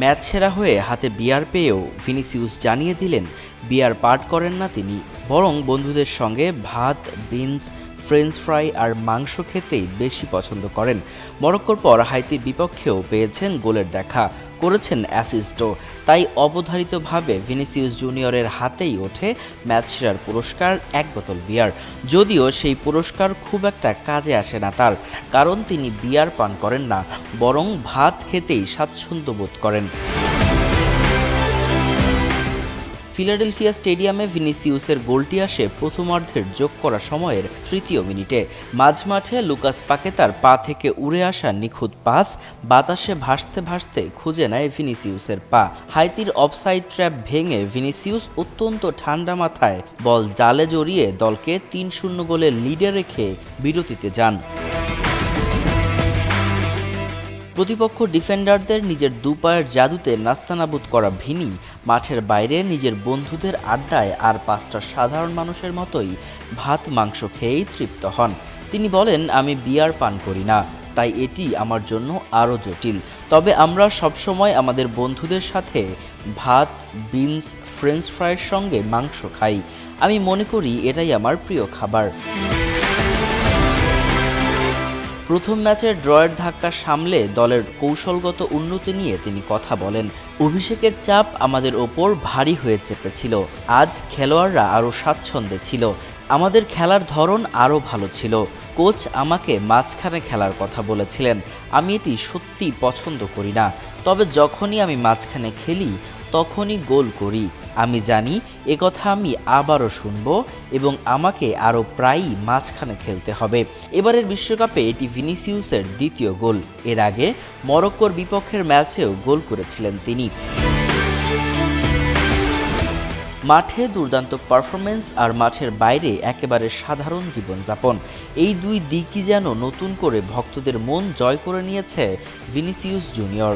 Match সেরা হয়ে হাতে বিয়ার পেয়েও ভিনিসিউস জানিয়ে দিলেন বিয়ার পার্ট করেন না তিনি, বরং বন্ধুদের সঙ্গে ভাত, বিনস, ফ্রেঞ্চ ফ্রাই আর মাংস খেতেই বেশি পছন্দ করেন। মরক্কোর পর হাইতির বিপক্ষেও পেয়েছেন গোলের দেখা, করেছেন অ্যাসিস্টও। তাই অবধারিতভাবে ভিনিসিউস জুনিয়রের হাতেই ওঠে ম্যাচ সেরার পুরস্কার, এক বোতল বিয়ার। যদিও সেই পুরস্কার খুব একটা কাজে আসে না তার, কারণ তিনি বিয়ার পান করেন না, বরং ভাত খেতেই স্বাচ্ছন্দ্য বোধ করেন। ফিলাডেলফিয়া স্টেডিয়ামে ভিনিসিউসের গোলটি আসে প্রথমার্ধের যোগ করা সময়ের ৩য় মিনিটে। মাঝমাঠে লুকাস পাকেতার পা থেকে উড়ে আসা নিখুঁত পাস বাতাসে ভাসতে ভাসতে খুঁজে নেয় ভিনিসিউসের পা। হাইতির অফসাইড ট্র্যাপ ভেঙে ভিনিসিউস অত্যন্ত ঠান্ডা মাথায় বল জালে জড়িয়ে দলকে ৩-০ গোলের লিডে রেখে বিরতিতে যান। প্রতিপক্ষ ডিফেন্ডারদের নিজের দুপায়ের জাদুতে নাস্তানাবুদ করা ভিনি মাঠের বাইরে নিজের বন্ধুদের আড্ডায় আর ৫টা সাধারণ মানুষের মতোই ভাত মাংস খেয়েই তৃপ্ত হন। তিনি বলেন, আমি বিয়ার পান করি না, তাই এটি আমার জন্য আরও জটিল। তবে আমরা সবসময় আমাদের বন্ধুদের সাথে ভাত, বিনস, ফ্রেঞ্চ ফ্রাইয়ের সঙ্গে মাংস খাই। আমি মনে করি এটাই আমার প্রিয় খাবার। প্রথম ম্যাচের ড্রয়ের ধাক্কা সামলে দলের কৌশলগত উন্নতি নিয়ে তিনি কথা বলেন। অভিষেকের চাপ আমাদের ওপর ভারী হয়ে চেপেছিল। আজ খেলোয়াড়রা আরও স্বাচ্ছন্দ্যে ছিল, আমাদের খেলার ধরন আরও ভালো ছিল। কোচ আমাকে মাঝখানে খেলার কথা বলেছিলেন, আমি এটি সত্যিই পছন্দ করি না। তবে যখনই আমি মাঝখানে খেলি তখনই গোল করি। আমি জানি একথা আমি আবারও শুনব এবং আমাকে আরও প্রায়ই মাঝখানে খেলতে হবে। এবারের বিশ্বকাপে এটি ভিনিসিউসের দ্বিতীয় গোল। এর আগে মরক্কোর বিপক্ষের ম্যাচেও গোল করেছিলেন তিনি। মাঠে দুর্দান্ত পারফরমেন্স আর মাঠের বাইরে একেবারে সাধারণ জীবনযাপন, এই দুই দিকই যেন নতুন করে ভক্তদের মন জয় করে নিয়েছে ভিনিসিউস জুনিয়র।